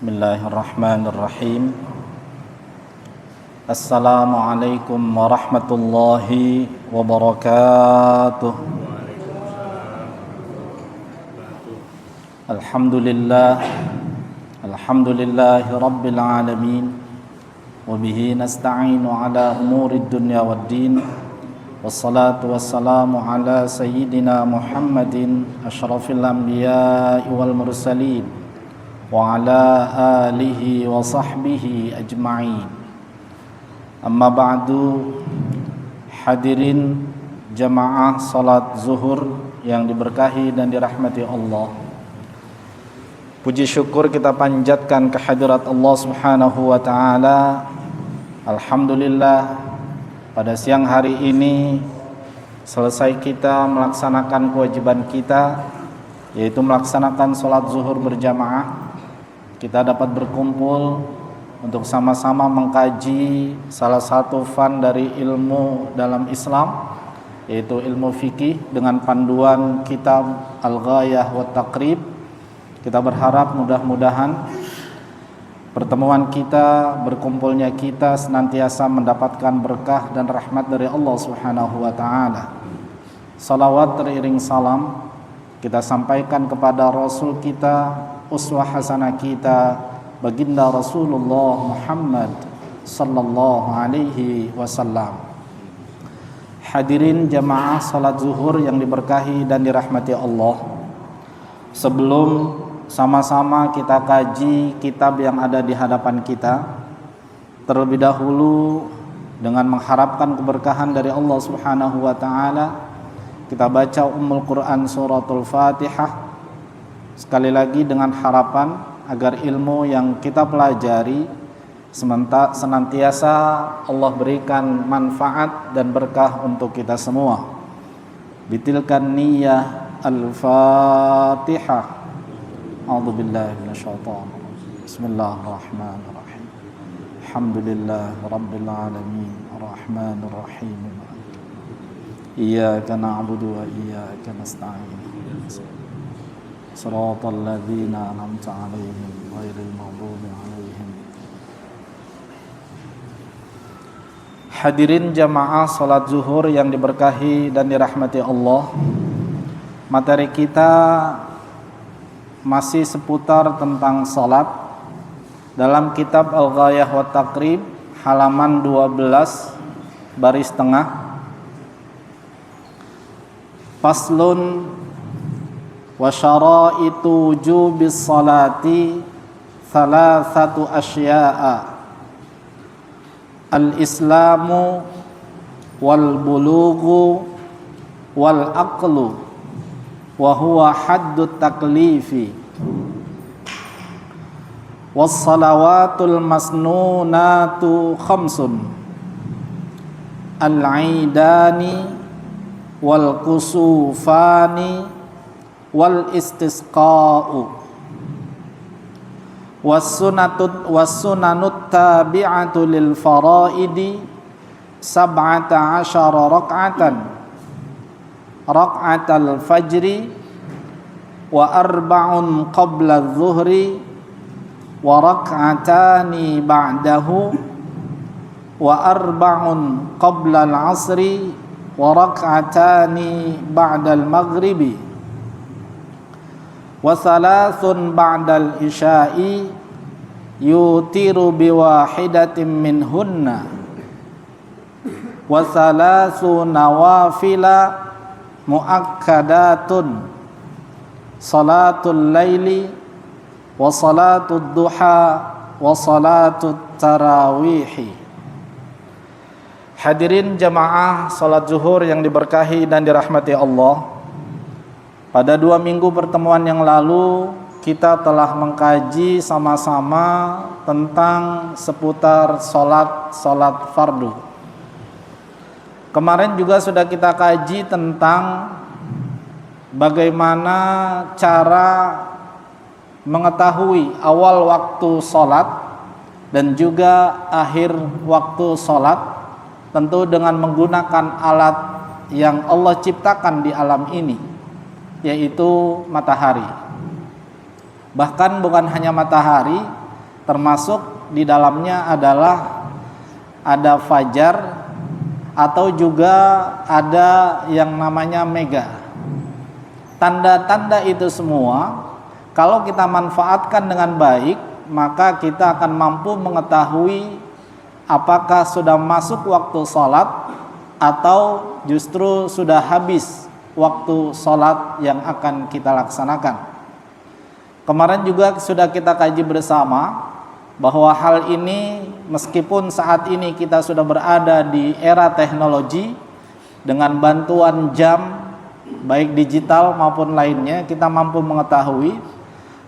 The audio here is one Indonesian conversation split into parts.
Bismillahirrahmanirrahim. Assalamualaikum warahmatullahi wabarakatuh. Alhamdulillahi rabbil alamin. Wabihi nasta'inu ala umurid dunya waddin. Wassalatu wassalamu ala sayyidina Muhammadin asyrafil anbiya'i wal mursalin wa ala alihi wa sahbihi ajma'in. Amma ba'du. Hadirin jamaah salat zuhur yang diberkahi dan dirahmati Allah, puji syukur kita panjatkan kehadirat Allah Subhanahu wa ta'ala. Alhamdulillah, pada siang hari ini selesai kita melaksanakan kewajiban kita, yaitu melaksanakan sholat zuhur berjamaah. Kita dapat berkumpul untuk sama-sama mengkaji salah satu fan dari ilmu dalam Islam, yaitu ilmu fikih dengan panduan kitab Al-Ghayah wa Taqrib. Kita berharap mudah-mudahan pertemuan kita, berkumpulnya kita senantiasa mendapatkan berkah dan rahmat dari Allah Subhanahu wa ta'ala. Salawat teriring salam kita sampaikan kepada Rasul kita, uswah hasanah kita, baginda Rasulullah Muhammad sallallahu alaihi wasallam. Hadirin jamaah salat zuhur yang diberkahi dan dirahmati Allah, sebelum sama-sama kita kaji kitab yang ada di hadapan kita, terlebih dahulu dengan mengharapkan keberkahan dari Allah Subhanahu wa ta'ala, kita baca Ummul Quran suratul Fatihah sekali lagi dengan harapan agar ilmu yang kita pelajari senantiasa Allah berikan manfaat dan berkah untuk kita semua. Bitilkan niyyah al-Fatihah. A'udzubillahi minasyaitonir rajim. Bismillahirrahmanirrahim. Alhamdulillahi rabbil alamin, arrahmanir rahim. Iyyaka na'budu wa iyyaka nasta'in. Shiratal ladzina an'amta 'alaihim ghairil maghdubi 'alaihim. Hadirin jamaah salat zuhur yang diberkahi dan dirahmati Allah, materi kita masih seputar tentang salat dalam kitab Al-Ghayah wa Taqrib, halaman 12 baris tengah. Faslun wa syara'itu wujubis salati thalathatu asya'a: al-islamu wal bulughu wal aqlu wa huwa haddut taklifi was salawatul masnunatu khamsun: al-aidani wal kusufani wal istisqa'u was sunanut tabi'atu lil faraidi 17 rak'atan: rak'atal fajri wa arba'un qabla adh-dhuhri wa rak'atani ba'dahu wa arba'un qabla al-'asri wa rak'atani ba'dal maghribi wa thalathun ba'dal isya'i yutiru biwahidatin minhunna wa thalathu nawafila muakkadatun: salatul laili wa salatul duha wa salatul tarawihi. Hadirin jamaah salat zuhur yang diberkahi dan dirahmati Allah, pada 2 minggu pertemuan yang lalu kita telah mengkaji sama-sama tentang seputar salat fardu. Kemarin juga sudah kita kaji tentang bagaimana cara mengetahui awal waktu salat dan juga akhir waktu salat, tentu dengan menggunakan alat yang Allah ciptakan di alam ini, yaitu matahari. Bahkan bukan hanya matahari, termasuk di dalamnya adalah ada fajar atau juga ada yang namanya mega. Tanda-tanda itu semua kalau kita manfaatkan dengan baik, maka kita akan mampu mengetahui apakah sudah masuk waktu sholat atau justru sudah habis waktu sholat yang akan kita laksanakan. Kemarin juga sudah kita kaji bersama bahwa hal ini meskipun saat ini kita sudah berada di era teknologi dengan bantuan jam baik digital maupun lainnya kita mampu mengetahui,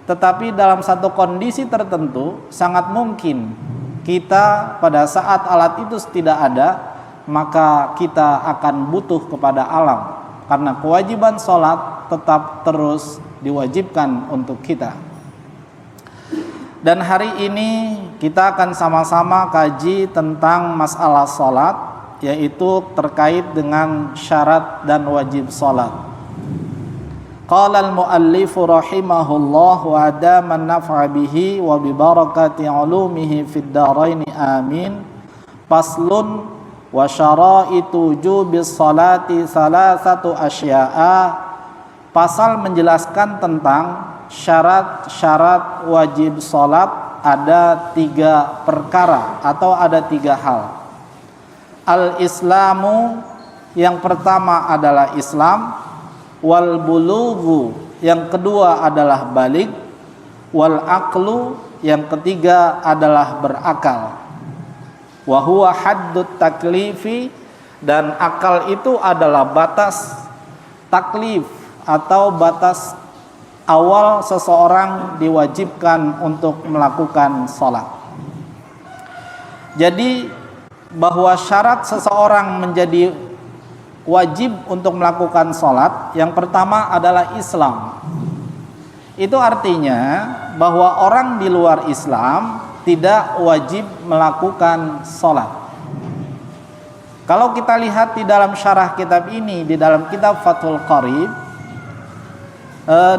tetapi dalam satu kondisi tertentu sangat mungkin kita pada saat alat itu tidak ada, maka kita akan butuh kepada alam karena kewajiban sholat tetap terus diwajibkan untuk kita. Dan hari ini kita akan sama-sama kaji tentang masalah sholat, yaitu terkait dengan syarat dan wajib sholat. Qala al-muallifu rahimahullah wa adaman naf'a bihi wa bi barakati ulumihi fid dharain amin. Faslun wa syaraitu wujubis salati salasatu asya'a. Pasal menjelaskan tentang syarat-syarat wajib salat ada 3 perkara atau ada 3 hal. Al-islamu, yang pertama adalah Islam, wal bulughu, yang kedua adalah baligh, wal aqlu, yang ketiga adalah berakal. Wa huwa haddut taklifi, dan akal itu adalah batas taklif atau batas awal seseorang diwajibkan untuk melakukan sholat. Jadi bahwa syarat seseorang menjadi wajib untuk melakukan sholat, yang pertama adalah Islam. Itu artinya bahwa orang di luar Islam tidak wajib melakukan sholat. Kalau kita lihat di dalam syarah kitab ini, di dalam kitab Fathul Qarib,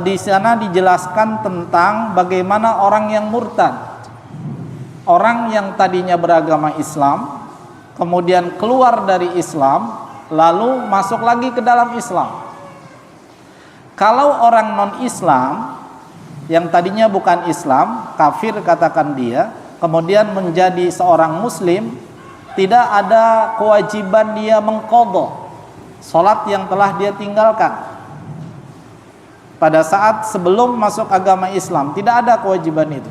di sana dijelaskan tentang bagaimana orang yang murtad, orang yang tadinya beragama Islam, kemudian keluar dari Islam, lalu masuk lagi ke dalam Islam. Kalau orang non-Islam yang tadinya bukan Islam, kafir katakan dia, kemudian menjadi seorang Muslim, tidak ada kewajiban dia mengqadha salat yang telah dia tinggalkan pada saat sebelum masuk agama Islam, tidak ada kewajiban itu.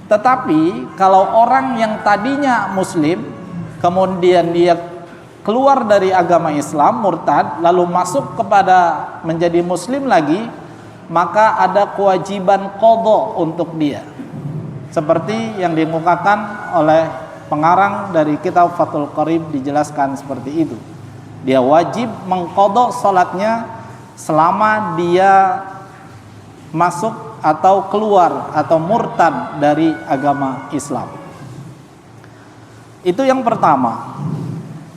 Tetapi kalau orang yang tadinya Muslim, kemudian dia keluar dari agama Islam, murtad, lalu masuk kepada menjadi Muslim lagi, maka ada kewajiban qadha untuk dia. Seperti yang dimukakan oleh pengarang dari kitab Fathul Qarib, dijelaskan seperti itu. Dia wajib mengqadha salatnya selama dia masuk atau keluar atau murtad dari agama Islam. Itu yang pertama.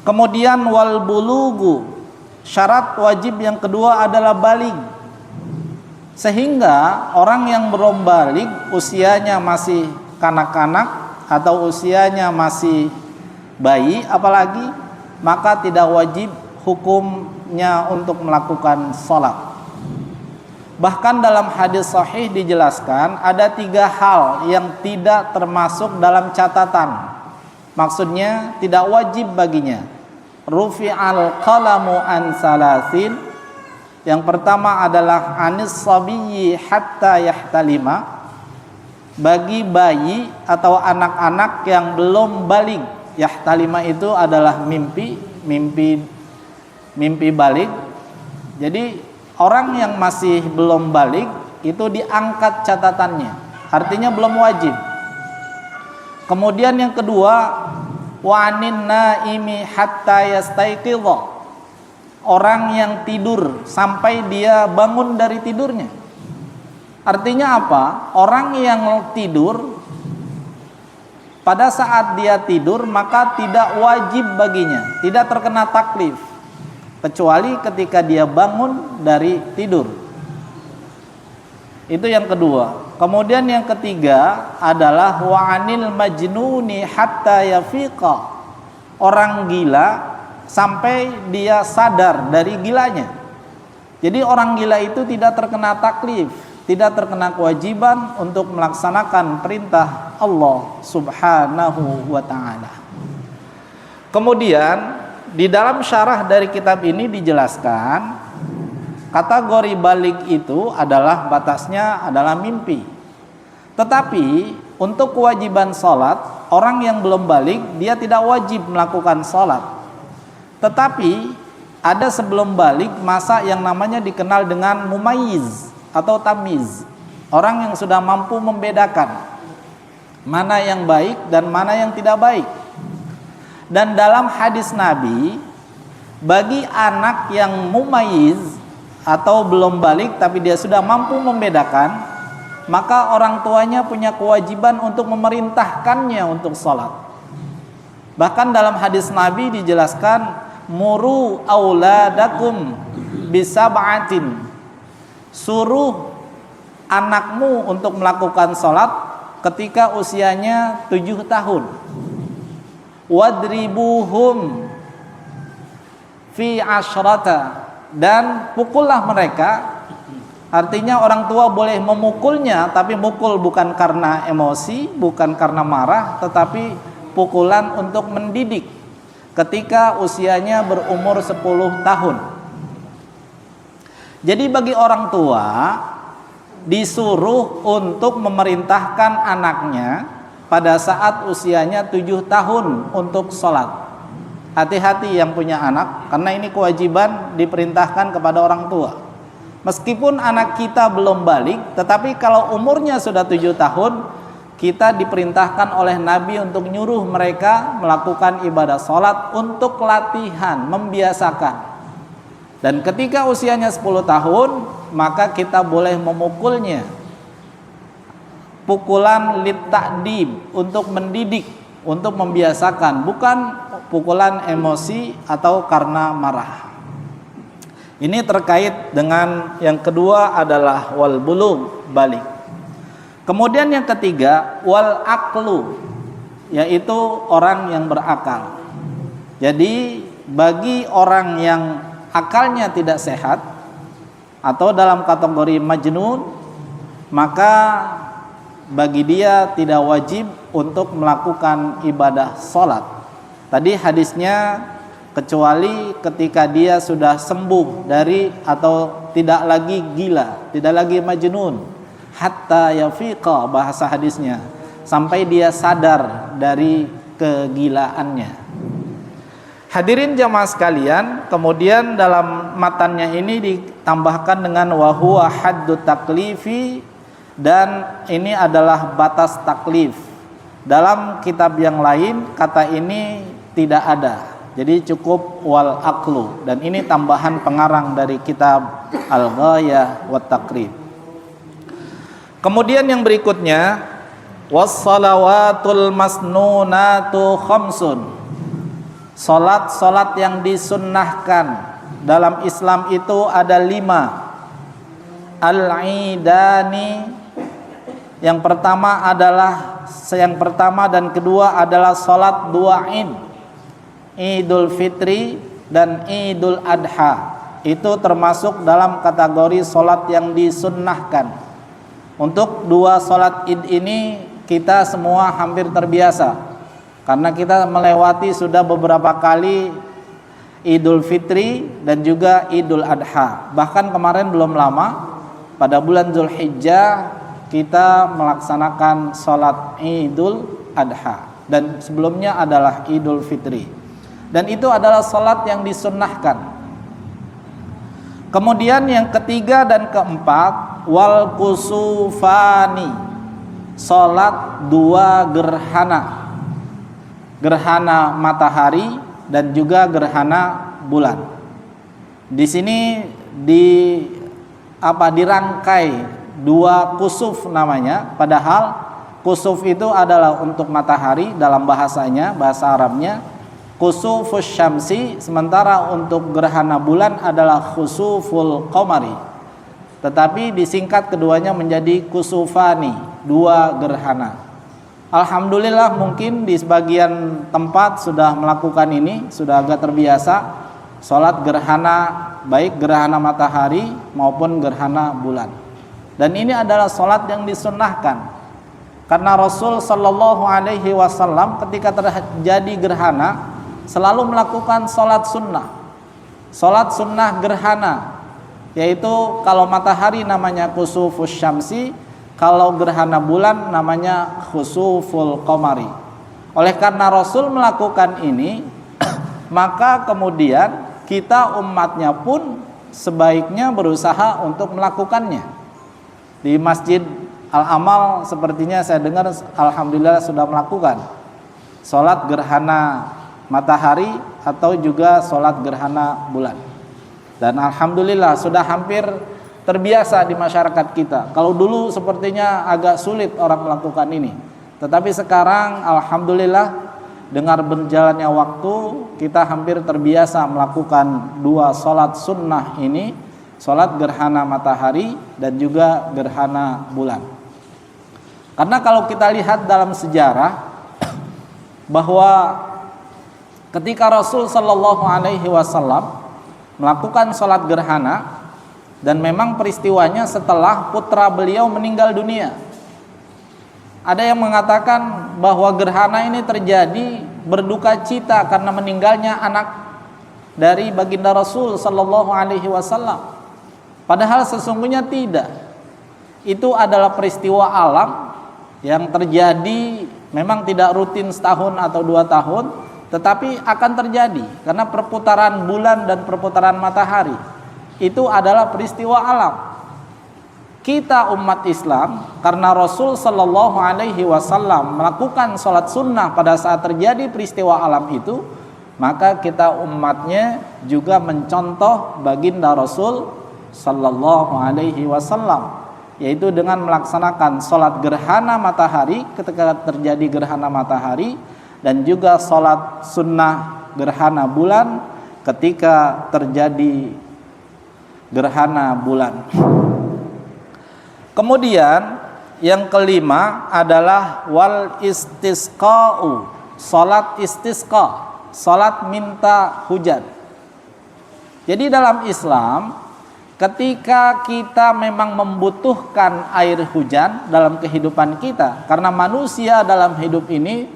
Kemudian wal bulughu, syarat wajib yang kedua adalah baligh. Sehingga orang yang belum baligh, usianya masih kanak-kanak atau usianya masih bayi apalagi, maka tidak wajib hukumnya untuk melakukan sholat. Bahkan dalam hadis sahih dijelaskan ada 3 hal yang tidak termasuk dalam catatan. Maksudnya tidak wajib baginya. Rufi'al qalamu an salasin. Yang pertama adalah anis sabiyyi hatta yahtalima. Bagi bayi atau anak-anak yang belum baligh. Yahtalima itu adalah mimpi baligh. Jadi orang yang masih belum baligh itu diangkat catatannya, artinya belum wajib. Kemudian yang kedua, wa anin naimi hatta yastaiqidha, orang yang tidur sampai dia bangun dari tidurnya. Artinya apa? Orang yang tidur, pada saat dia tidur maka tidak wajib baginya, tidak terkena taklif, kecuali ketika dia bangun dari tidur. Itu yang kedua. Kemudian yang ketiga adalah wa anil majnuni hatta yafiqa. Orang gila sampai dia sadar dari gilanya. Jadi orang gila itu tidak terkena taklif, tidak terkena kewajiban untuk melaksanakan perintah Allah Subhanahu wa taala. Kemudian di dalam syarah dari kitab ini dijelaskan kategori balik itu adalah batasnya adalah mimpi. Tetapi untuk kewajiban sholat, orang yang belum balik dia tidak wajib melakukan sholat. Tetapi ada sebelum balik masa yang namanya dikenal dengan mumayyiz atau tamiz. Orang yang sudah mampu membedakan mana yang baik dan mana yang tidak baik. Dan dalam hadis Nabi, bagi anak yang mumayyiz atau belum balik tapi dia sudah mampu membedakan, maka orang tuanya punya kewajiban untuk memerintahkannya untuk sholat. Bahkan dalam hadis Nabi dijelaskan, muru auladakum bisab'atin, suruh anakmu untuk melakukan sholat ketika usianya 7 tahun. Wadribuhum fi asyrata, dan pukullah mereka. Artinya orang tua boleh memukulnya, tapi mukul bukan karena emosi, bukan karena marah, tetapi pukulan untuk mendidik ketika usianya berumur 10 tahun. Jadi bagi orang tua disuruh untuk memerintahkan anaknya pada saat usianya 7 tahun untuk sholat. Hati-hati yang punya anak, karena ini kewajiban diperintahkan kepada orang tua. Meskipun anak kita belum balik, tetapi kalau umurnya sudah 7 tahun, kita diperintahkan oleh Nabi untuk nyuruh mereka melakukan ibadah sholat untuk latihan, membiasakan. Dan ketika usianya 10 tahun, maka kita boleh memukulnya. Pukulan lit ta'dib, untuk mendidik, untuk membiasakan, bukan pukulan emosi atau karena marah. Ini terkait dengan yang kedua adalah wal bulugh, balik. Kemudian yang ketiga wal aqlu, yaitu orang yang berakal. Jadi bagi orang yang akalnya tidak sehat atau dalam kategori majnun, maka bagi dia tidak wajib untuk melakukan ibadah sholat. Tadi hadisnya kecuali ketika dia sudah sembuh dari atau tidak lagi gila, tidak lagi majnun, hatta yafiqa bahasa hadisnya, sampai dia sadar dari kegilaannya. Hadirin jamaah sekalian, kemudian dalam matannya ini ditambahkan dengan wa huwa haddu taklifi, dan ini adalah batas taklif. Dalam kitab yang lain kata ini tidak ada. Jadi cukup wal aqlu, dan ini tambahan pengarang dari kitab Al-Ghayah wa Taqrib. Kemudian yang berikutnya was-salawatul masnunatu khamsun. Salat-salat yang disunnahkan dalam Islam itu ada 5. Al-idani, yang pertama dan kedua adalah salat 2 Id, Idul Fitri dan Idul Adha. Itu termasuk dalam kategori salat yang disunnahkan. Untuk 2 salat Id ini kita semua hampir terbiasa, karena kita melewati sudah beberapa kali Idul Fitri dan juga Idul Adha. Bahkan kemarin belum lama, pada bulan Zulhijjah kita melaksanakan sholat Idul Adha, dan sebelumnya adalah Idul Fitri, dan itu adalah sholat yang disunnahkan. Kemudian yang ketiga dan keempat wal kusufani, sholat 2 gerhana, gerhana matahari dan juga gerhana bulan. Di sini dirangkai 2 kusuf namanya, padahal kusuf itu adalah untuk matahari dalam bahasanya, bahasa Arabnya khusufus syamsi, sementara untuk gerhana bulan adalah khusuful qamari. tetapi disingkat keduanya menjadi kusufani, dua gerhana. Alhamdulillah mungkin di sebagian tempat sudah melakukan ini, sudah agak terbiasa sholat gerhana, baik gerhana matahari maupun gerhana bulan. Dan ini adalah sholat yang disunnahkan, karena Rasul Shallallahu Alaihi Wasallam ketika terjadi gerhana selalu melakukan sholat sunnah gerhana, yaitu kalau matahari namanya khusufus syamsi, kalau gerhana bulan namanya khusuful qamari. Oleh karena Rasul melakukan ini, maka kemudian kita umatnya pun sebaiknya berusaha untuk melakukannya. Di Masjid Al-Amal sepertinya saya dengar alhamdulillah sudah melakukan sholat gerhana matahari atau juga sholat gerhana bulan. Dan alhamdulillah sudah hampir terbiasa di masyarakat kita. Kalau dulu sepertinya agak sulit orang melakukan ini, tetapi sekarang alhamdulillah dengan berjalannya waktu kita hampir terbiasa melakukan dua sholat sunnah ini, sholat gerhana matahari dan juga gerhana bulan. Karena kalau kita lihat dalam sejarah bahwa ketika Rasul Shallallahu Alaihi Wasallam melakukan sholat gerhana, dan memang peristiwanya setelah putra beliau meninggal dunia. Ada yang mengatakan bahwa gerhana ini terjadi berduka cita karena meninggalnya anak dari baginda Rasul Shallallahu Alaihi Wasallam. Padahal sesungguhnya tidak. Itu adalah peristiwa alam yang terjadi, memang tidak rutin setahun atau 2 tahun, tetapi akan terjadi karena perputaran bulan dan perputaran matahari. Itu adalah peristiwa alam. Kita umat Islam, karena Rasul Shallallahu Alaihi Wasallam melakukan sholat sunnah pada saat terjadi peristiwa alam itu, maka kita umatnya juga mencontoh baginda Rasul Sallallahu Alaihi Wasallam, yaitu dengan melaksanakan sholat gerhana matahari ketika terjadi gerhana matahari, dan juga sholat sunnah gerhana bulan ketika terjadi gerhana bulan. Kemudian yang kelima adalah wal istisqa'u, sholat istisqa, sholat minta hujan. Jadi dalam Islam, ketika kita memang membutuhkan air hujan dalam kehidupan kita, karena manusia dalam hidup ini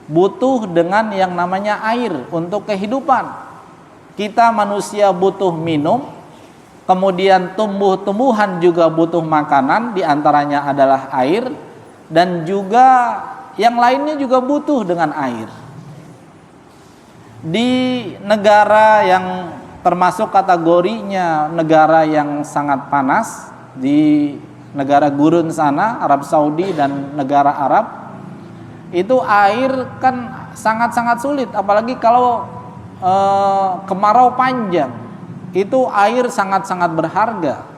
butuh dengan yang namanya air untuk kehidupan. Kita manusia butuh minum, kemudian tumbuh-tumbuhan juga butuh makanan, diantaranya adalah air, dan juga yang lainnya juga butuh dengan air. Di negara yang termasuk kategorinya negara yang sangat panas, di negara gurun sana, Arab Saudi dan negara Arab, itu air kan sangat-sangat sulit, apalagi kalau kemarau panjang, itu air sangat-sangat berharga.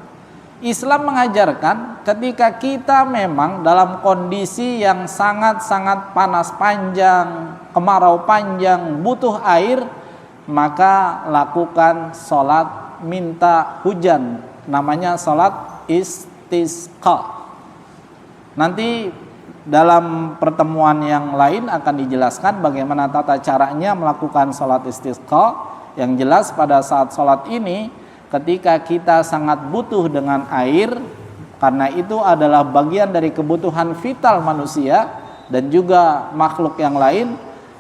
Islam mengajarkan ketika kita memang dalam kondisi yang sangat-sangat panas panjang, kemarau panjang, butuh air, maka lakukan sholat minta hujan, namanya sholat istisqa. Nanti dalam pertemuan yang lain akan dijelaskan bagaimana tata caranya melakukan sholat istisqa. Yang jelas pada saat sholat ini, ketika kita sangat butuh dengan air, karena itu adalah bagian dari kebutuhan vital manusia dan juga makhluk yang lain,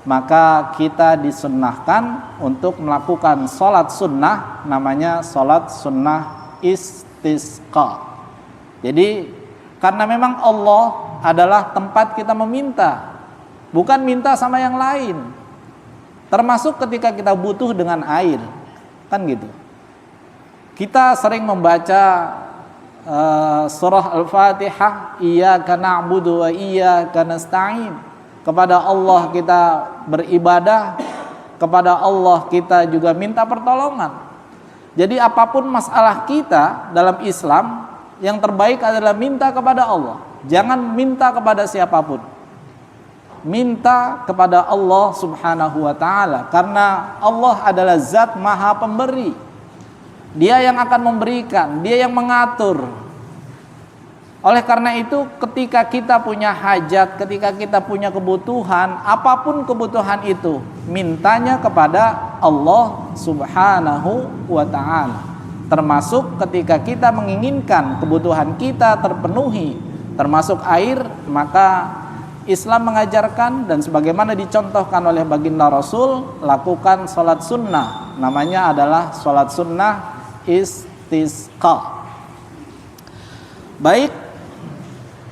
maka kita disunnahkan untuk melakukan sholat sunnah, namanya sholat sunnah istisqa. Jadi karena memang Allah adalah tempat kita meminta, bukan minta sama yang lain, termasuk ketika kita butuh dengan air, kan gitu. Kita sering membaca surah Al-Fatihah, iyyaka na'budu wa iyyaka nasta'in. Kepada Allah kita beribadah, kepada Allah kita juga minta pertolongan. Jadi apapun masalah kita dalam Islam, yang terbaik adalah minta kepada Allah. Jangan minta kepada siapapun. Minta kepada Allah Subhanahu wa ta'ala, karena Allah adalah zat maha pemberi. Dia yang akan memberikan, Dia yang mengatur. Oleh karena itu, ketika kita punya hajat, ketika kita punya kebutuhan, apapun kebutuhan itu, mintanya kepada Allah Subhanahu wa ta'ala. Termasuk ketika kita menginginkan kebutuhan kita terpenuhi, termasuk air, maka Islam mengajarkan dan sebagaimana dicontohkan oleh baginda Rasul, lakukan sholat sunnah. Namanya adalah sholat sunnah istisqa. Baik,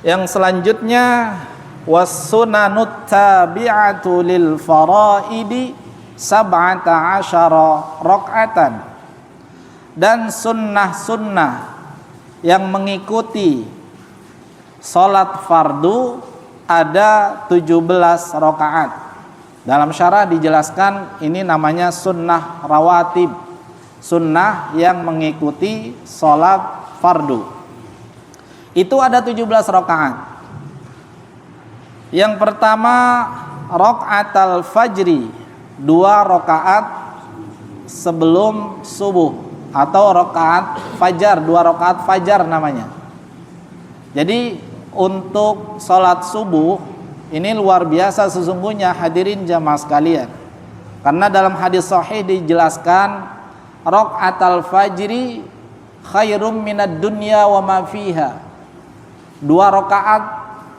yang selanjutnya was-sunanut tabi'atu lil faraidi 17 rakaatan. Dan sunnah-sunnah yang mengikuti sholat fardu ada 17 rakaat. Dalam syarah dijelaskan ini namanya sunnah rawatib, sunnah yang mengikuti sholat fardu. Itu ada 17 rakaat. Yang pertama rakaatul fajri, 2 rakaat sebelum subuh, atau rakaat fajar, 2 rakaat fajar namanya. Jadi untuk sholat subuh ini luar biasa sesungguhnya, hadirin jamaah sekalian. Karena dalam hadis sahih dijelaskan rakaatul fajri khairum minad dunya wa ma fiha. 2 rakaat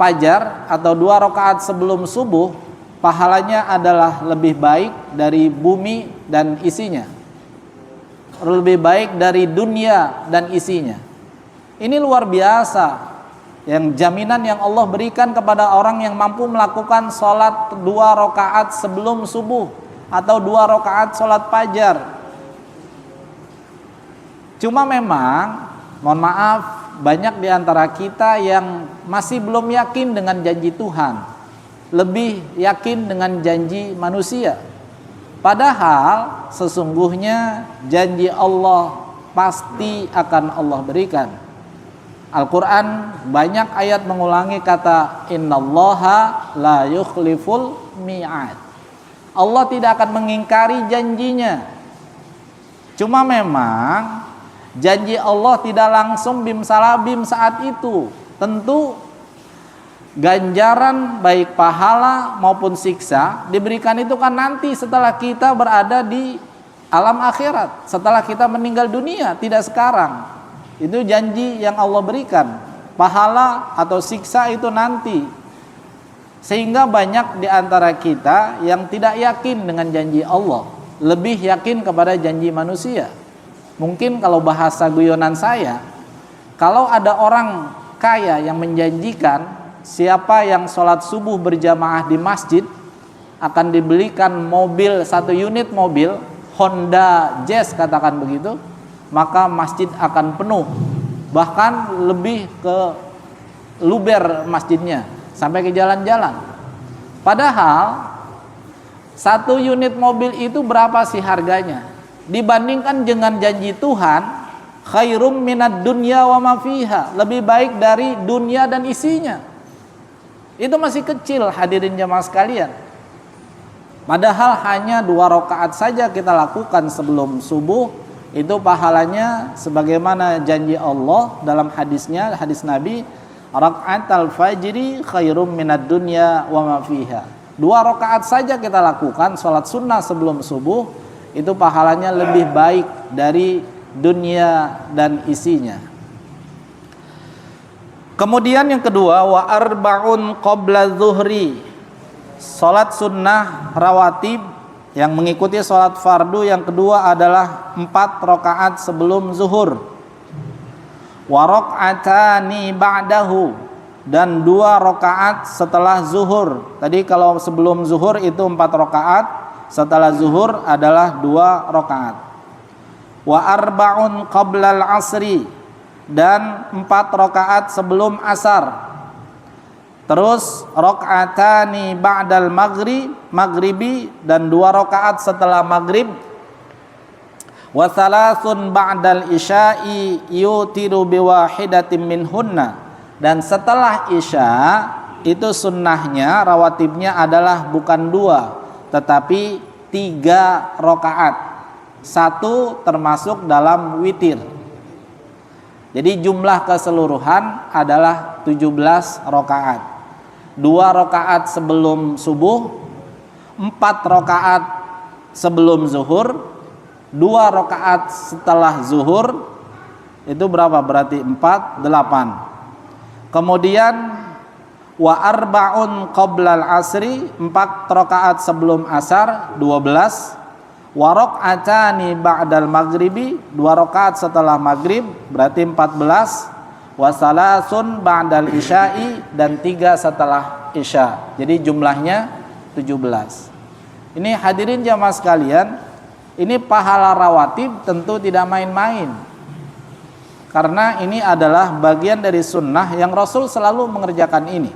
fajar atau 2 rakaat sebelum subuh pahalanya adalah lebih baik dari bumi dan isinya, lebih baik dari dunia dan isinya. Ini luar biasa, yang jaminan yang Allah berikan kepada orang yang mampu melakukan sholat 2 rakaat sebelum subuh atau 2 rakaat sholat fajar. Cuma memang, mohon maaf, banyak di antara kita yang masih belum yakin dengan janji Tuhan, lebih yakin dengan janji manusia. Padahal sesungguhnya janji Allah pasti akan Allah berikan. Al-Quran banyak ayat mengulangi kata innallaha la yukhliful mi'ad. Allah tidak akan mengingkari janjinya. Cuma memang janji Allah tidak langsung bim salabim saat itu. Tentu ganjaran baik pahala maupun siksa diberikan itu kan nanti setelah kita berada di alam akhirat, setelah kita meninggal dunia, tidak sekarang. Itu janji yang Allah berikan. Pahala atau siksa itu nanti. Sehingga banyak di antara kita yang tidak yakin dengan janji Allah, lebih yakin kepada janji manusia. Mungkin kalau bahasa guyonan saya, kalau ada orang kaya yang menjanjikan siapa yang sholat subuh berjamaah di masjid akan dibelikan mobil, 1 unit mobil Honda Jazz katakan begitu, maka masjid akan penuh, bahkan lebih ke luber masjidnya sampai ke jalan-jalan. Padahal 1 unit mobil itu berapa sih harganya dibandingkan dengan janji Tuhan, khairum minad dunya wa ma fiha, lebih baik dari dunia dan isinya. Itu masih kecil, hadirin jamaah sekalian. Padahal hanya 2 rakaat saja kita lakukan sebelum subuh, itu pahalanya sebagaimana janji Allah dalam hadisnya, hadis Nabi, rakaatul fajri khairum minad dunya wa ma fiha. 2 rakaat saja kita lakukan salat sunnah sebelum subuh, itu pahalanya lebih baik dari dunia dan isinya. Kemudian yang kedua, wa arba'un qabla zuhri, salat sunnah rawatib yang mengikuti sholat fardu yang kedua adalah 4 rakaat sebelum zuhur. Wa raka'atani ba'dahu, dan 2 rakaat setelah zuhur. Tadi kalau sebelum zuhur itu 4 rakaat, setelah zuhur adalah 2 rakaat. Wa arba'un qablal asri, dan 4 rakaat sebelum asar. Terus raka'atani ba'dal maghribi, dan 2 rakaat setelah maghrib. Wa thalathun ba'dal isya'i yutiru biwahidatin minhunna, dan setelah isya itu sunnahnya rawatibnya adalah bukan 2 tetapi 3 rakaat. 1 termasuk dalam witir. Jadi jumlah keseluruhan adalah 17 rakaat. 2 rakaat sebelum subuh, 4 rakaat sebelum zuhur, 2 rakaat setelah zuhur. Itu berapa? Berarti 4, 8. Kemudian wa arba'un qoblal asri, 4 rakaat sebelum asar, 12. Wa rak'atani ba'dal maghribi, 2 rakaat setelah maghrib, berarti 14. Wa salasun ba'dal isya'i, dan 3 setelah isya. Jadi jumlahnya 17. Ini hadirin jamaah sekalian, ini pahala rawatib tentu tidak main-main. Karena ini adalah bagian dari sunnah yang Rasul selalu mengerjakan ini.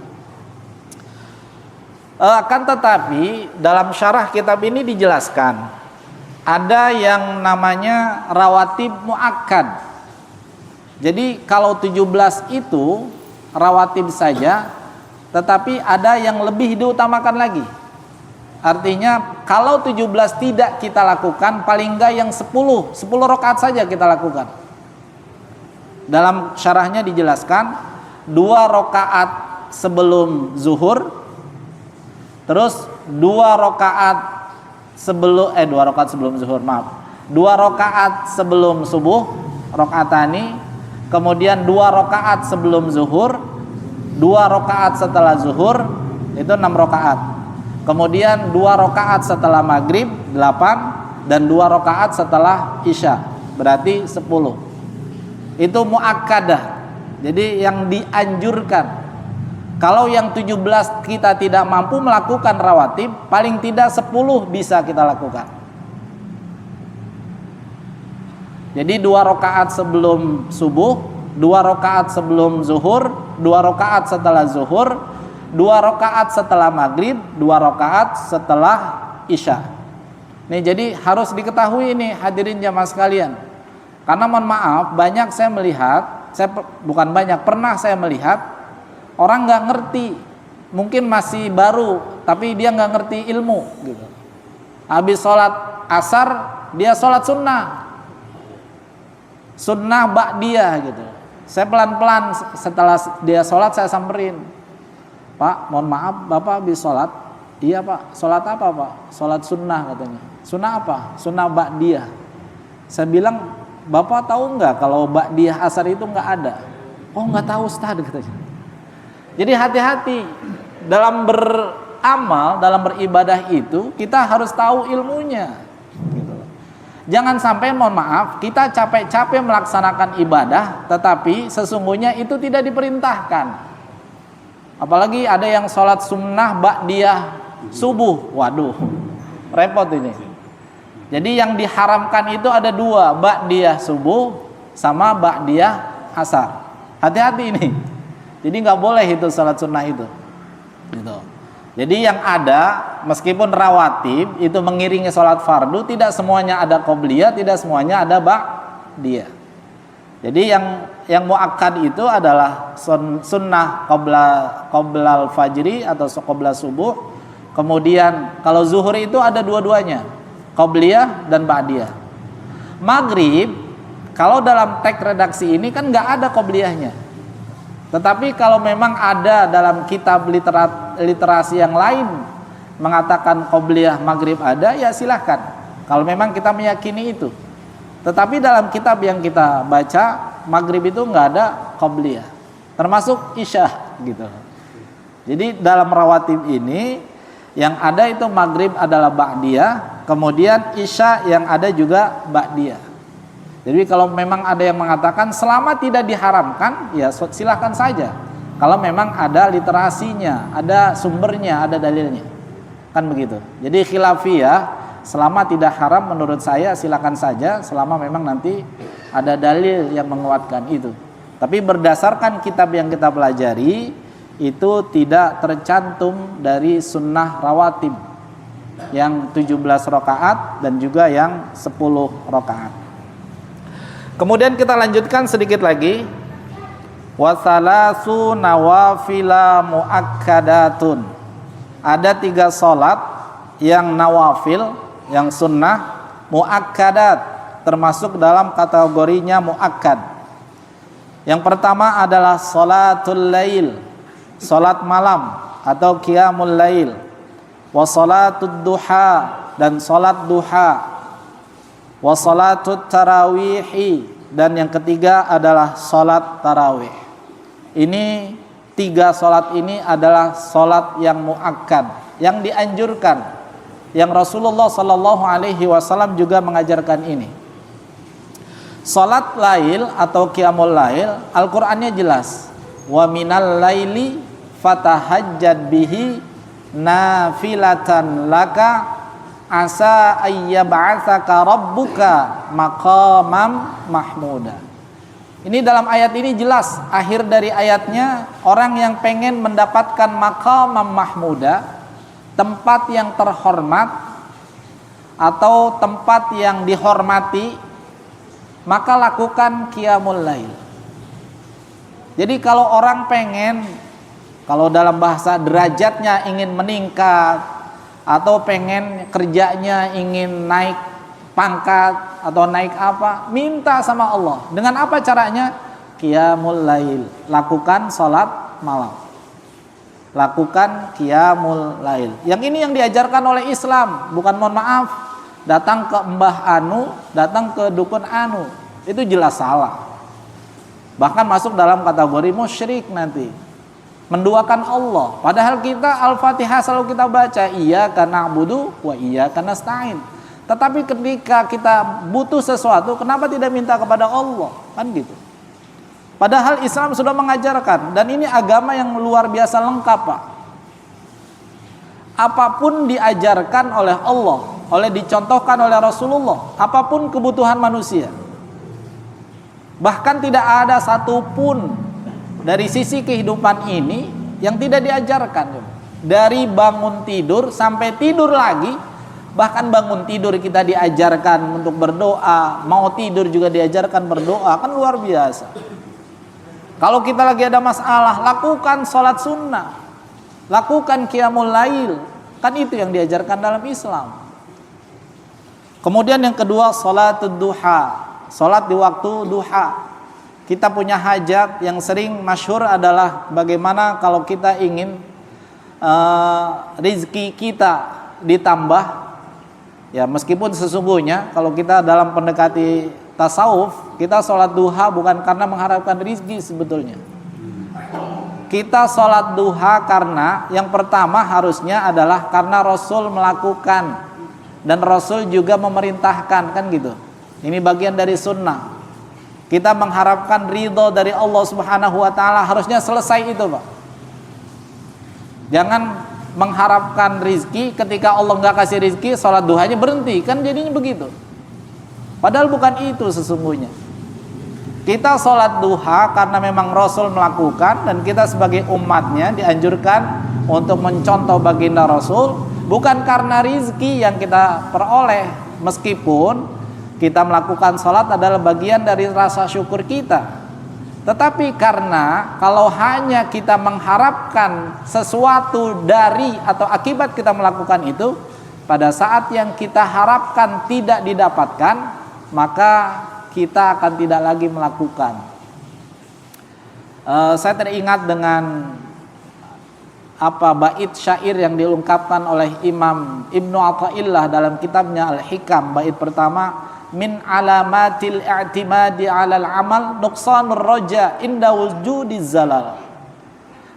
Akan tetapi dalam syarah kitab ini dijelaskan ada yang namanya rawatib muakkad. Jadi kalau 17 itu rawatib saja, tetapi ada yang lebih diutamakan lagi. Artinya kalau 17 tidak kita lakukan, paling enggak yang 10 rakaat saja kita lakukan. Dalam syarahnya dijelaskan 2 rakaat sebelum zuhur, terus 2 rakaat sebelum 2 rakaat sebelum zuhur, 2 rakaat sebelum subuh, rakaatani, kemudian 2 rakaat sebelum zuhur, 2 rakaat setelah zuhur, itu 6 rakaat. Kemudian 2 rakaat setelah maghrib, 8, dan 2 rakaat setelah isya, berarti 10. Itu muakkadah. Jadi yang dianjurkan. Kalau yang 17 kita tidak mampu melakukan rawatib, paling tidak 10 bisa kita lakukan. Jadi 2 rakaat sebelum subuh, 2 rakaat sebelum zuhur, 2 rakaat setelah zuhur, 2 rakaat setelah maghrib, 2 rakaat setelah isya. Nih, jadi harus diketahui ini hadirin jamaah sekalian. Karena mohon maaf, banyak saya melihat, pernah saya melihat orang nggak ngerti, mungkin masih baru, tapi dia nggak ngerti ilmu gitu. Habis sholat asar dia sholat sunnah ba'diyah gitu. Saya pelan-pelan setelah dia sholat saya samperin, Pak, mohon maaf, Bapak habis sholat? Iya Pak. Sholat apa Pak? Sholat sunnah katanya. Sunnah apa? Sunnah ba'diyah. Saya bilang, Bapak tahu nggak kalau ba'diyah asar itu nggak ada? Oh nggak tahu Ustaz katanya. Jadi hati-hati dalam beramal, dalam beribadah itu kita harus tahu ilmunya. Gitu. Jangan sampai mohon maaf kita capek-capek melaksanakan ibadah, tetapi sesungguhnya itu tidak diperintahkan. Apalagi ada yang sholat sunnah ba'diyah subuh, waduh, repot ini. Jadi yang diharamkan itu ada 2, ba'diyah subuh sama ba'diyah asar. Hati-hati ini. Jadi nggak boleh itu salat sunnah itu, gitu. Jadi yang ada meskipun rawatib itu mengiringi salat fardu, tidak semuanya ada qobliyah, tidak semuanya ada ba'diyah. Jadi yang muakkad itu adalah sunnah qoblal fajri atau qobla subuh. Kemudian kalau zuhur itu ada dua-duanya, qobliyah dan ba'diyah. Maghrib kalau dalam teks redaksi ini kan nggak ada qobliyahnya. Tetapi kalau memang ada dalam kitab literasi yang lain mengatakan qobliyah maghrib ada, ya silahkan. Kalau memang kita meyakini itu. Tetapi dalam kitab yang kita baca, maghrib itu nggak ada qobliyah, termasuk isya gitu. Jadi dalam rawatib ini yang ada itu maghrib adalah ba'diyah, kemudian isya yang ada juga ba'diyah. Jadi kalau memang ada yang mengatakan selama tidak diharamkan, ya silahkan saja. Kalau memang ada literasinya, ada sumbernya, ada dalilnya, kan begitu. Jadi khilafiyah, selama tidak haram menurut saya silahkan saja, selama memang nanti ada dalil yang menguatkan itu. Tapi berdasarkan kitab yang kita pelajari, itu tidak tercantum dari sunnah rawatib yang 17 rakaat dan juga yang 10 rakaat. Kemudian kita lanjutkan sedikit lagi. Wasalasu nawafila muakkadatun. Ada 3 sholat yang nawafil, yang sunnah, muakkadat, termasuk dalam kategorinya muakkad. Yang pertama adalah salatul lail, salat malam atau qiyamul lail, wa salatud duha, dan salat duha, wa salatut tarawihi, dan yang ketiga adalah salat tarawih. Ini 3 salat ini adalah salat yang muakkad, yang dianjurkan, yang Rasulullah sallallahu alaihi wasallam juga mengajarkan ini. Salat lail atau qiyamul lail, Al-Qur'annya jelas. Wa minal laili fatahajjad bihi nafilatan laka asa ayyab'atsaka rabbuka maqamam mahmuda. Ini dalam ayat ini jelas, akhir dari ayatnya, orang yang pengen mendapatkan maqamam mahmuda, tempat yang terhormat atau tempat yang dihormati, maka lakukan qiyamul lail. Jadi kalau orang pengen, kalau dalam bahasa derajatnya ingin meningkat, atau pengen kerjanya ingin naik pangkat atau naik apa, minta sama Allah. Dengan apa caranya? Qiyamul lail, lakukan salat malam, lakukan qiyamul lail. Yang ini yang diajarkan oleh Islam, bukan mohon maaf datang ke Mbah Anu, datang ke dukun Anu. Itu jelas salah. Bahkan masuk dalam kategori musyrik nanti. Menduakan Allah. Padahal kita Al-Fatihah selalu kita baca, iyyaka na'budu wa iyyaka nasta'in. Tetapi ketika kita butuh sesuatu, kenapa tidak minta kepada Allah? Kan gitu. Padahal Islam sudah mengajarkan, dan ini agama yang luar biasa lengkap, Pak. Apapun diajarkan oleh Allah, dicontohkan oleh Rasulullah, apapun kebutuhan manusia. Bahkan tidak ada satupun dari sisi kehidupan ini yang tidak diajarkan. Dari bangun tidur sampai tidur lagi, bahkan bangun tidur kita diajarkan untuk berdoa, mau tidur juga diajarkan berdoa, kan luar biasa. Kalau kita lagi ada masalah, lakukan sholat sunnah, lakukan qiyamul lail, kan itu yang diajarkan dalam Islam. Kemudian yang kedua, sholatud duha, sholat di waktu duha. Kita punya hajat yang sering masyhur adalah bagaimana kalau kita ingin rizki kita ditambah, ya meskipun sesungguhnya kalau kita dalam pendekati tasawuf, kita sholat duha bukan karena mengharapkan rizki sebetulnya. Kita sholat duha karena yang pertama harusnya adalah karena Rasul melakukan, dan Rasul juga memerintahkan, kan gitu. Ini bagian dari sunnah. Kita mengharapkan ridho dari Allah Subhanahu wa ta'ala, harusnya selesai itu, Pak. Jangan mengharapkan rizki, ketika Allah nggak kasih rizki, sholat duhanya berhenti, kan jadinya begitu. Padahal bukan itu sesungguhnya. Kita sholat duha karena memang Rasul melakukan, dan kita sebagai umatnya dianjurkan untuk mencontoh baginda Rasul, bukan karena rizki yang kita peroleh. Meskipun kita melakukan sholat adalah bagian dari rasa syukur kita, tetapi karena kalau hanya kita mengharapkan sesuatu dari atau akibat kita melakukan itu, pada saat yang kita harapkan tidak didapatkan, maka kita akan tidak lagi melakukan. Saya teringat dengan bait syair yang diungkapkan oleh Imam Ibnu Athaillah dalam kitabnya Al-Hikam. Bait pertama, min alamatil i'timadi 'alal amal nuqsanur raja inda wujudiz zalal.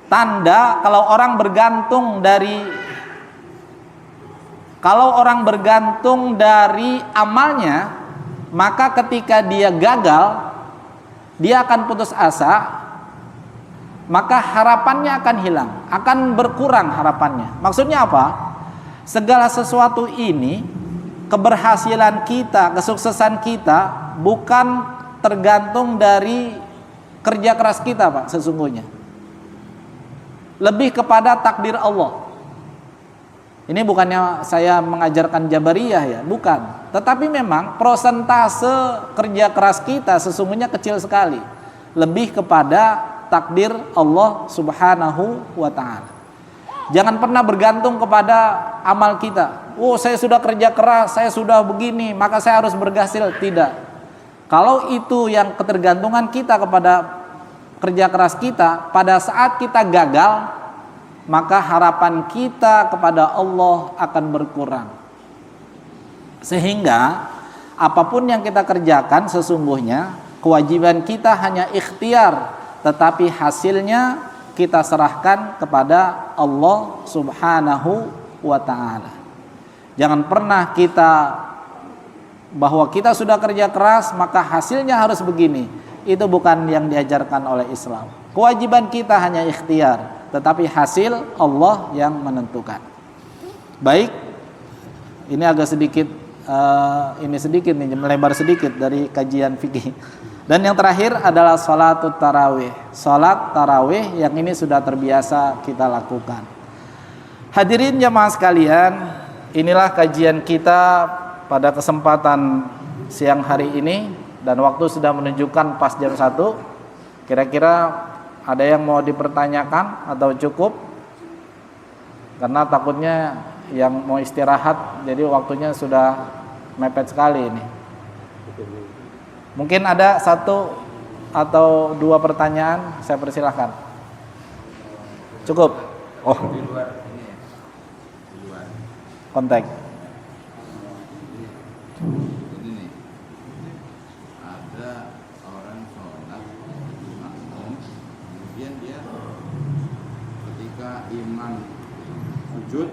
Tanda kalau orang bergantung dari amalnya, maka ketika dia gagal, dia akan putus asa, maka harapannya akan hilang, akan berkurang harapannya. Maksudnya apa? Segala sesuatu ini, keberhasilan kita, kesuksesan kita bukan tergantung dari kerja keras kita, Pak, sesungguhnya. Lebih kepada takdir Allah. Ini bukannya saya mengajarkan Jabariyah ya, bukan. Tetapi memang prosentase kerja keras kita sesungguhnya kecil sekali. Lebih kepada takdir Allah Subhanahu wa ta'ala. Jangan pernah bergantung kepada amal kita. oh saya sudah kerja keras, saya sudah begini, maka saya harus berhasil. Tidak. Kalau itu yang ketergantungan kita kepada kerja keras kita, pada saat kita gagal, maka harapan kita kepada Allah akan berkurang. Sehingga apapun yang kita kerjakan sesungguhnya kewajiban kita hanya ikhtiar, tetapi hasilnya kita serahkan kepada Allah Subhanahu wa ta'ala. Jangan pernah kita bahwa kita sudah kerja keras maka hasilnya harus begini. Itu bukan yang diajarkan oleh Islam. Kewajiban kita hanya ikhtiar, tetapi hasil Allah yang menentukan. Baik, ini agak sedikit melebar sedikit dari kajian fikih. Dan yang terakhir adalah salatut tarawih. Salat tarawih yang ini sudah terbiasa kita lakukan. Hadirin jamaah sekalian, inilah kajian kita pada kesempatan siang hari ini, dan waktu sudah menunjukkan pas jam 1. Kira-kira ada yang mau dipertanyakan atau cukup? Karena takutnya yang mau istirahat, jadi waktunya sudah mepet sekali ini. Mungkin ada 1 atau 2 pertanyaan, saya persilahkan. Cukup? Oh. Di luar ini ya. Di luar. Kontak. Jadi nih, ada orang sholat makmum, kemudian dia ketika imam sujud,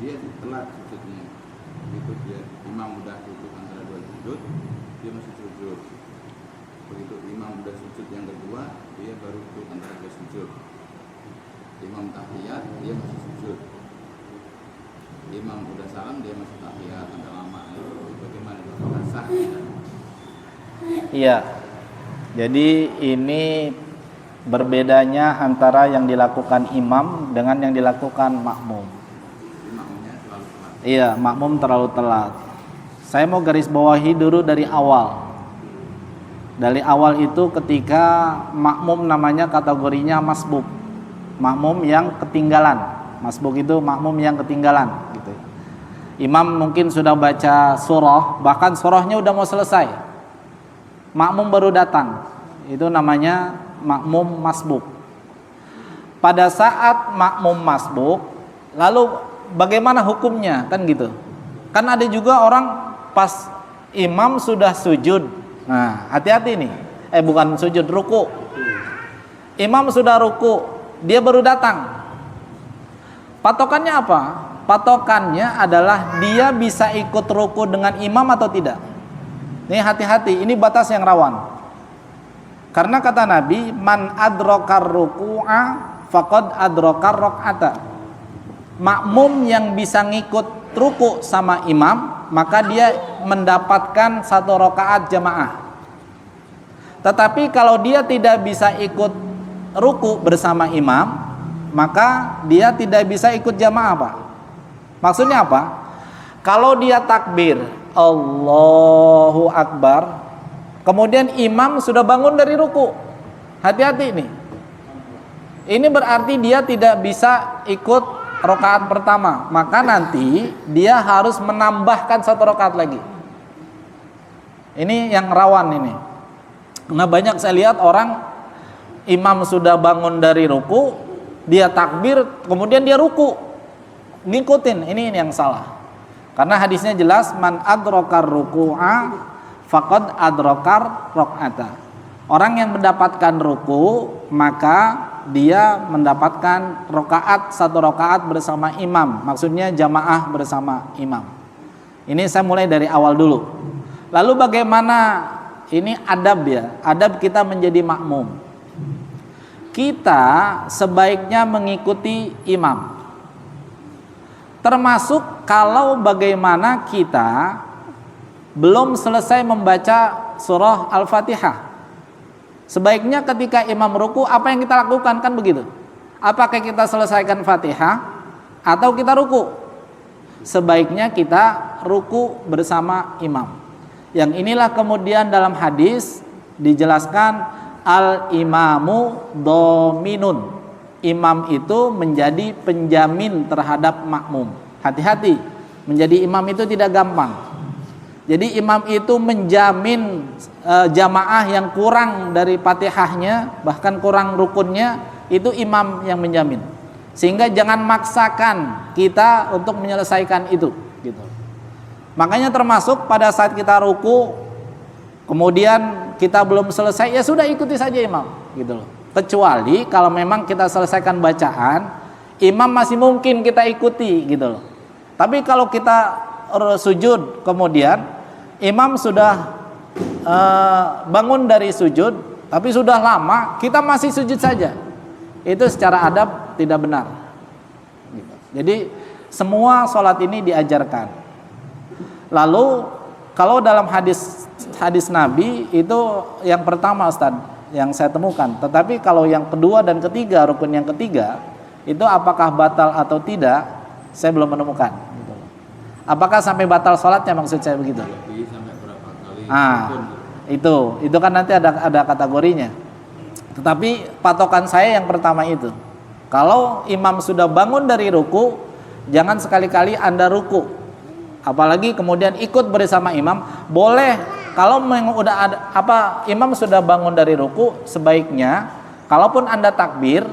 dia telat sujudnya. Begitu dia imam udah sujud antara 2 sujud, dia masih sujud. Begitu imam udah sujud yang kedua, dia baru sujud antara 2 sujud. Imam tahiyat, dia masih sujud. Imam udah salam, dia masih tahiyat, agak lama. Bagaimana itu? Apakah sah? Iya. Jadi ini berbedanya antara yang dilakukan imam dengan yang dilakukan makmum. Imamnya terlalu telat. Iya, makmum terlalu telat. Saya mau garis bawahi dulu dari awal. Dari awal itu ketika makmum namanya kategorinya masbuk. Makmum yang ketinggalan. Masbuk itu makmum yang ketinggalan gitu. Imam mungkin sudah baca surah, bahkan surahnya udah mau selesai. Makmum baru datang. Itu namanya makmum masbuk. Pada saat makmum masbuk, lalu bagaimana hukumnya? Kan gitu. Kan ada juga orang pas imam sudah sujud. Nah, hati-hati nih. Bukan sujud, ruku. Imam sudah ruku, dia baru datang. Patokannya apa? Patokannya adalah dia bisa ikut ruku dengan imam atau tidak. Ini hati-hati, ini batas yang rawan. Karena kata Nabi, man adrokar ruku'a faqad adrokar rok'ata. Makmum yang bisa ngikut ruku sama imam, maka dia mendapatkan 1 rakaat jamaah. Tetapi kalau dia tidak bisa ikut ruku bersama imam, maka dia tidak bisa ikut jamaah, Pak. Maksudnya apa? Kalau dia takbir Allahu Akbar, kemudian imam sudah bangun dari ruku, hati-hati nih. Ini berarti dia tidak bisa ikut rakaat pertama, maka nanti dia harus menambahkan 1 rakaat lagi. Ini yang rawan ini. Nah, banyak saya lihat orang imam sudah bangun dari ruku, dia takbir, kemudian dia ruku, ngikutin. Ini yang salah. Karena hadisnya jelas, man adrokar ruku'a faqad adrokar rok'ata. Orang yang mendapatkan ruku, maka dia mendapatkan rokaat, 1 rokaat bersama imam. Maksudnya jamaah bersama imam. Ini saya mulai dari awal dulu. Lalu bagaimana ini adab ya? Adab kita menjadi makmum. Kita sebaiknya mengikuti imam. Termasuk kalau bagaimana kita belum selesai membaca surah Al-Fatihah. Sebaiknya ketika imam ruku, apa yang kita lakukan? Kan begitu. Apakah kita selesaikan Fatihah atau kita ruku? Sebaiknya kita ruku bersama imam. Yang inilah kemudian dalam hadis dijelaskan al-imamu dominun. imam itu menjadi penjamin terhadap makmum. Hati-hati, menjadi imam itu tidak gampang. Jadi imam itu menjamin jamaah yang kurang dari Fatihahnya, bahkan kurang rukunnya, itu imam yang menjamin. Sehingga jangan maksakan kita untuk menyelesaikan itu, gitu. Makanya termasuk pada saat kita ruku, kemudian kita belum selesai, ya sudah ikuti saja imam, gitu loh. Kecuali kalau memang kita selesaikan bacaan, imam masih mungkin kita ikuti, gitu loh. Tapi kalau kita sujud, kemudian imam sudah bangun dari sujud, tapi sudah lama kita masih sujud saja, itu secara adab tidak benar. Jadi semua sholat ini diajarkan. Lalu kalau dalam hadis Nabi itu yang pertama Ustaz yang saya temukan. Tetapi kalau yang kedua dan ketiga, rukun yang ketiga itu apakah batal atau tidak, saya belum menemukan. Apakah sampai batal sholatnya, maksud saya begitu? Jadi sampai berapa kali? Itu kan nanti ada kategorinya. Tetapi patokan saya yang pertama itu. Kalau imam sudah bangun dari ruku, jangan sekali-kali Anda ruku. Apalagi kemudian ikut bersama imam. Boleh kalau memang udah ada imam sudah bangun dari ruku, sebaiknya kalaupun Anda takbir,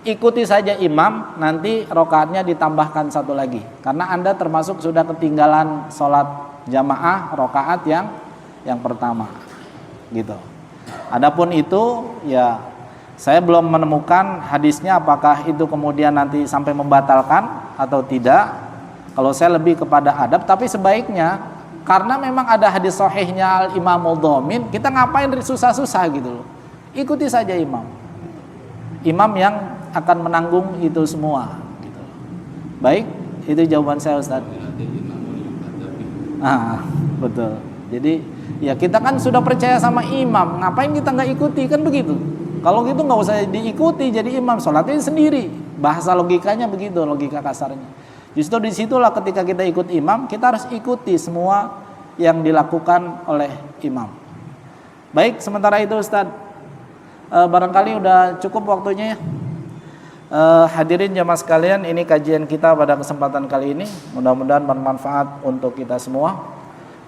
ikuti saja imam, nanti rokaatnya ditambahkan satu lagi, karena Anda termasuk sudah ketinggalan sholat jamaah rokaat yang pertama, gitu. Adapun itu ya saya belum menemukan hadisnya apakah itu kemudian nanti sampai membatalkan atau tidak. Kalau saya lebih kepada adab, tapi sebaiknya karena memang ada hadis sahihnya al-imamul dhamin, kita ngapain susah-susah gitu loh. Ikuti saja imam yang akan menanggung itu semua, gitu. Baik, itu jawaban saya Ustaz. Betul. Jadi ya kita kan sudah percaya sama imam, ngapain kita nggak ikuti, kan begitu. Kalau gitu nggak usah diikuti jadi imam, sholatnya sendiri. Bahasa logikanya begitu, logika kasarnya. Justru disitulah ketika kita ikut imam, kita harus ikuti semua yang dilakukan oleh imam. Baik, sementara itu Ustaz, barangkali udah cukup waktunya ya. Hadirin jamaah sekalian, ini kajian kita pada kesempatan kali ini. Mudah-mudahan bermanfaat untuk kita semua.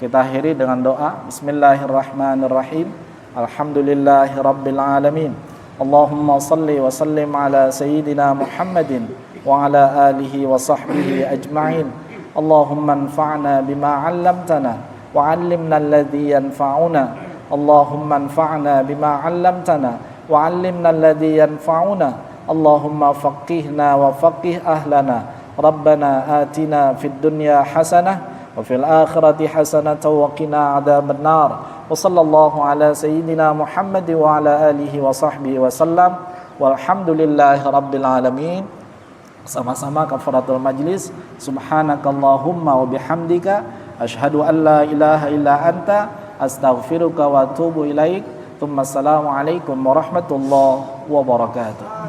Kita akhiri dengan doa. Bismillahirrahmanirrahim. Alhamdulillahirabbil alamin. Allahumma salli wa sallim ala sayyidina Muhammadin wa ala alihi wa sahbihi ajma'in. Allahumma anfa'na bima 'allamtana wa 'allimna alladhi yanfa'una. Allahumma anfa'na bima 'allamtana wa 'allimna alladhi yanfa'una. Allahumma faqihna wa faqih ahlana. Rabbana atina fid dunya hasanah wa fil akhirati hasanah wa qina adzaban nar. Wa sallallahu ala sayyidina Muhammad wa ala alihi wa sahbihi wa sallam. Walhamdulillahi rabbil alamin. Sama-sama kafaratul majlis. Subhanakallahumma wa bihamdika asyhadu an la ilaha illa anta astaghfiruka wa atubu ilaik. Assalamualaikum warahmatullahi wabarakatuh.